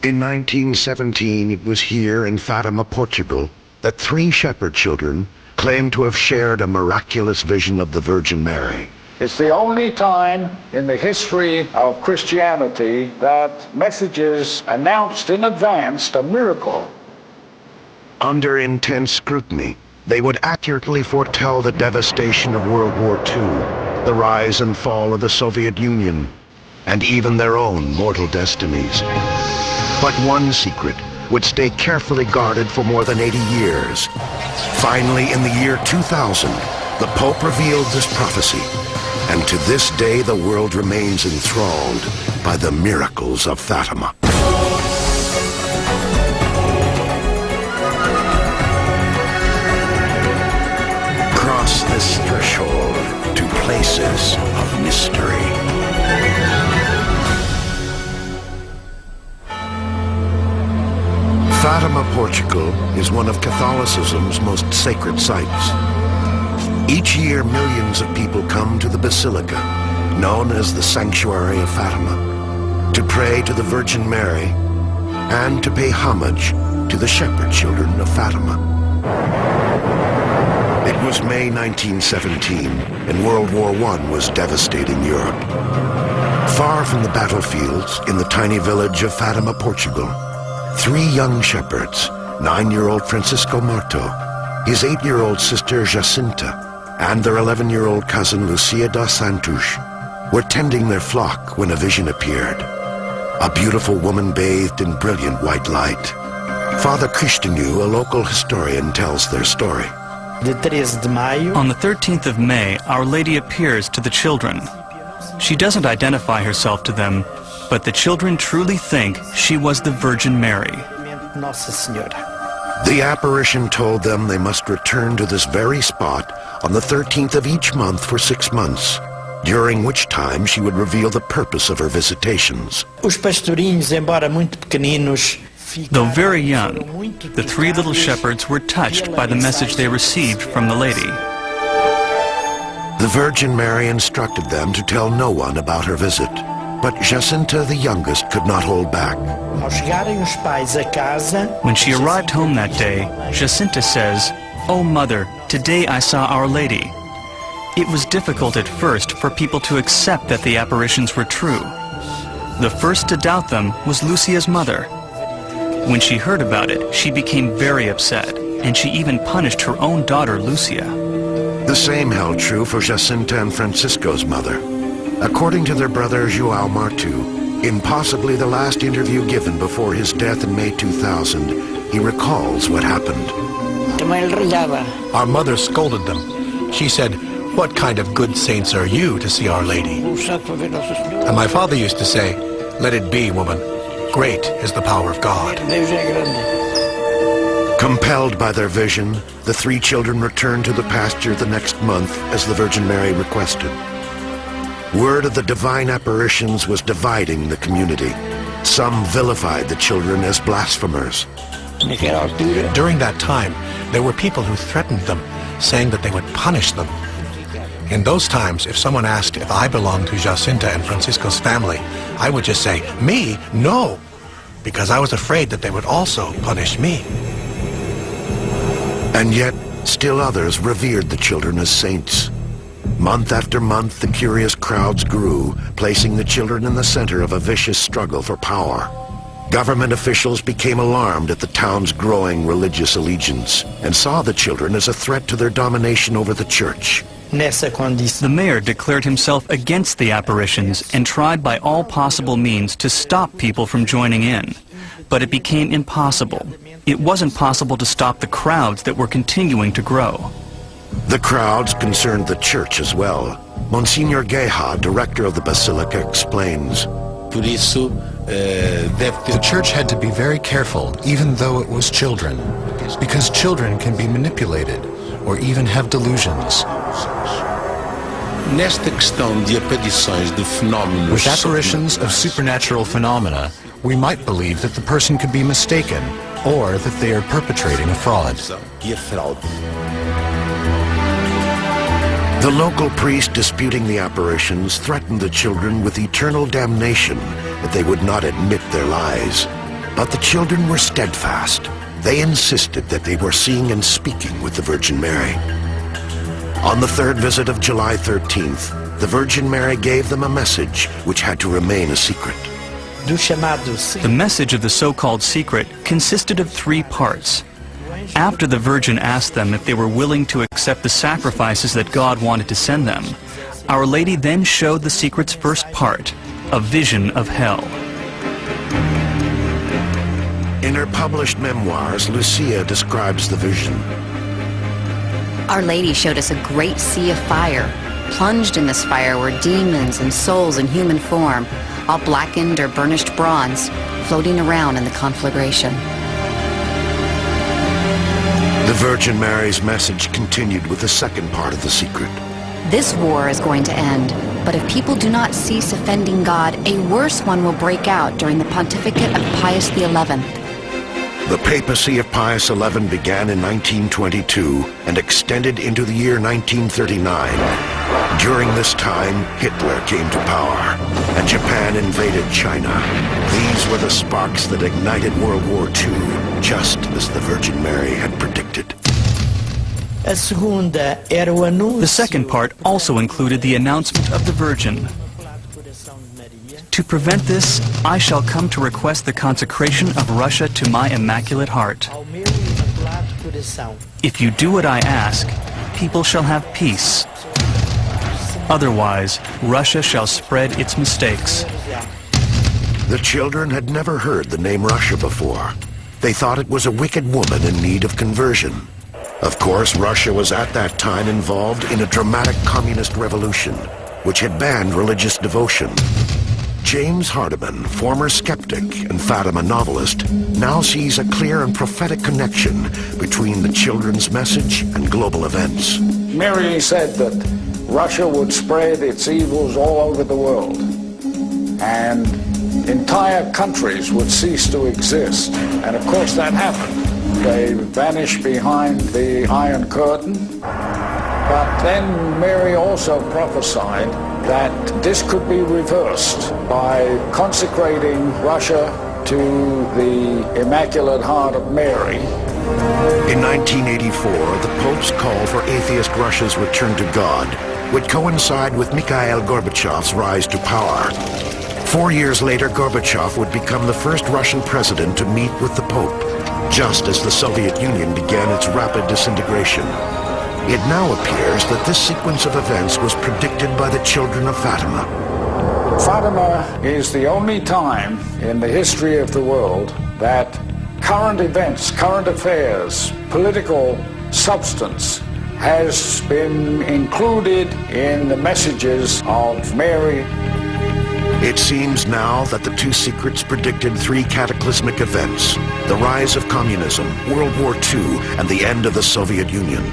In 1917, it was here in Fatima, Portugal, that three shepherd children claimed to have shared a miraculous vision of the Virgin Mary. It's the only time in the history of Christianity that messages announced in advance a miracle. Under intense scrutiny, they would accurately foretell the devastation of World War II, the rise and fall of the Soviet Union, and even their own mortal destinies. But one secret would stay carefully guarded for more than 80 years. Finally, in the year 2000, the Pope revealed this prophecy, and to this day the world remains enthralled by the miracles of Fatima. Cross this threshold to places of mystery. Fatima, Portugal, is one of Catholicism's most sacred sites. Each year, millions of people come to the Basilica, known as the Sanctuary of Fatima, to pray to the Virgin Mary and to pay homage to the shepherd children of Fatima. It was May 1917, and World War I was devastating Europe. Far from the battlefields, in the tiny village of Fatima, Portugal, three young shepherds, 9-year-old Francisco Marto, his 8-year-old sister Jacinta, and their 11-year-old cousin Lucia dos Santos, were tending their flock when a vision appeared. A beautiful woman bathed in brilliant white light. Father Cristinu, a local historian, tells their story. On the 13th of May, Our Lady appears to the children. She doesn't identify herself to them, but the children truly think she was the Virgin Mary. The apparition told them they must return to this very spot on the 13th of each month for 6 months, during which time she would reveal the purpose of her visitations. Though very young, the three little shepherds were touched by the message they received from the Lady. The Virgin Mary instructed them to tell no one about her visit, but Jacinta, the youngest, could not hold back. When she arrived home that day, Jacinta says, "Oh, Mother, today I saw Our Lady." It was difficult at first for people to accept that the apparitions were true. The first to doubt them was Lucia's mother. When she heard about it, she became very upset, and she even punished her own daughter, Lucia. The same held true for Jacinta and Francisco's mother. According to their brother João Martu, in possibly the last interview given before his death in May 2000, he recalls what happened. Our mother scolded them. She said, "What kind of good saints are you to see Our Lady?" And my father used to say, "Let it be, woman. Great is the power of God." Compelled by their vision, the three children returned to the pasture the next month as the Virgin Mary requested. Word of the divine apparitions was dividing the community. Some vilified the children as blasphemers. During that time, there were people who threatened them, saying that they would punish them. In those times, if someone asked if I belonged to Jacinta and Francisco's family, I would just say, "Me? No!" because I was afraid that they would also punish me. And yet, still others revered the children as saints. Month after month, the curious crowds grew, placing the children in the center of a vicious struggle for power. Government officials became alarmed at the town's growing religious allegiance and saw the children as a threat to their domination over the church. The mayor declared himself against the apparitions and tried by all possible means to stop people from joining in. But it became impossible. It wasn't possible to stop the crowds that were continuing to grow. The crowds concerned the church as well. Monsignor Guerra, director of the Basilica, explains. The church had to be very careful, even though it was children, because children can be manipulated or even have delusions. With apparitions of supernatural phenomena, we might believe that the person could be mistaken or that they are perpetrating a fraud. The local priest disputing the apparitions threatened the children with eternal damnation if they would not admit their lies. But the children were steadfast. They insisted that they were seeing and speaking with the Virgin Mary. On the third visit of July 13th, the Virgin Mary gave them a message which had to remain a secret. The message of the so-called secret consisted of 3 parts. After the Virgin asked them if they were willing to accept the sacrifices that God wanted to send them, Our Lady then showed the secret's first part, a vision of hell. In her published memoirs, Lucia describes the vision. Our Lady showed us a great sea of fire. Plunged in this fire were demons and souls in human form, all blackened or burnished bronze, floating around in the conflagration. The Virgin Mary's message continued with the second part of the secret. This war is going to end, but if people do not cease offending God, a worse one will break out during the pontificate of Pius XI. The papacy of Pius XI began in 1922 and extended into the year 1939. During this time, Hitler came to power, and Japan invaded China. These were the sparks that ignited World War II, just as the Virgin Mary had predicted. The second part also included the announcement of the Virgin. To prevent this, I shall come to request the consecration of Russia to my Immaculate Heart. If you do what I ask, people shall have peace. Otherwise, Russia shall spread its mistakes. The children had never heard the name Russia before. They thought it was a wicked woman in need of conversion. Of course, Russia was at that time involved in a dramatic communist revolution, which had banned religious devotion. James Hardiman, former skeptic and Fatima novelist, now sees a clear and prophetic connection between the children's message and global events. Mary said that Russia would spread its evils all over the world, and entire countries would cease to exist. And of course that happened. They vanished behind the Iron Curtain. But then Mary also prophesied that this could be reversed by consecrating Russia to the Immaculate Heart of Mary. In 1984, the Pope's call for atheist Russia's return to God would coincide with Mikhail Gorbachev's rise to power. 4 years later, Gorbachev would become the first Russian president to meet with the Pope, just as the Soviet Union began its rapid disintegration. It now appears that this sequence of events was predicted by the children of Fatima. Fatima is the only time in the history of the world that current events, current affairs, political substance has been included in the messages of Mary. It seems now that the 2 secrets predicted 3 cataclysmic events: the rise of communism, World War II, and the end of the Soviet Union.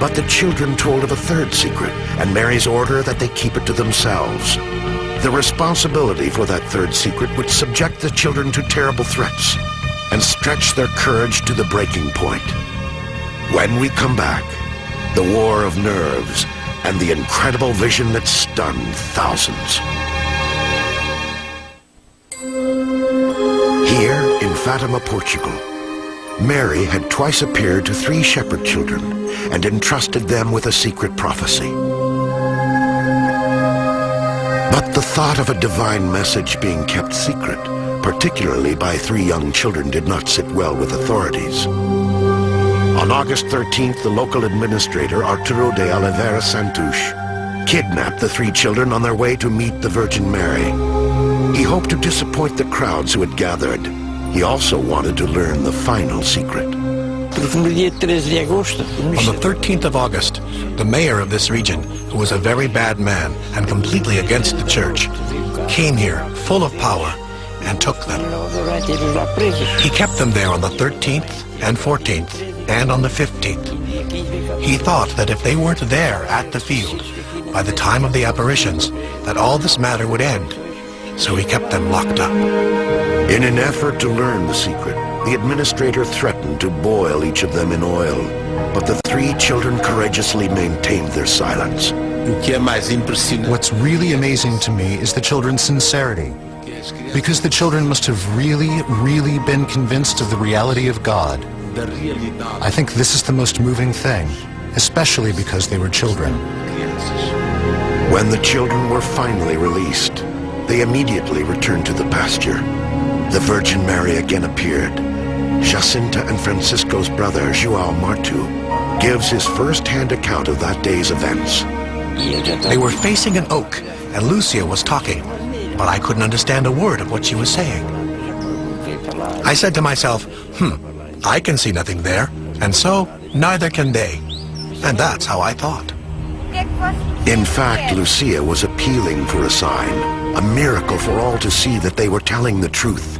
But the children told of a 3rd secret, and Mary's order that they keep it to themselves. The responsibility for that 3rd secret would subject the children to terrible threats and stretch their courage to the breaking point. When we come back, the war of nerves and the incredible vision that stunned thousands. Here in Fatima, Portugal, Mary had twice appeared to 3 shepherd children and entrusted them with a secret prophecy. But the thought of a divine message being kept secret, particularly by 3 young children, did not sit well with authorities. On August 13th, the local administrator, Arturo de Oliveira Santos, kidnapped the 3 children on their way to meet the Virgin Mary. He hoped to disappoint the crowds who had gathered. He also wanted to learn the final secret. On the 13th of August, the mayor of this region, who was a very bad man and completely against the church, came here full of power and took them. He kept them there on the 13th and 14th and on the 15th. He thought that if they weren't there at the field by the time of the apparitions, that all this matter would end. So he kept them locked up. In an effort to learn the secret, the administrator threatened to boil each of them in oil, but the 3 children courageously maintained their silence. What's really amazing to me is the children's sincerity. Because the children must have really been convinced of the reality of God. I think this is the most moving thing, especially because they were children. When the children were finally released, they immediately returned to the pasture. The Virgin Mary again appeared. Jacinta and Francisco's brother, João Martu, gives his first-hand account of that day's events. They were facing an oak, and Lucia was talking, but I couldn't understand a word of what she was saying. I said to myself, I can see nothing there, and so neither can they. And that's how I thought. In fact, Lucia was appealing for a sign, a miracle for all to see that they were telling the truth.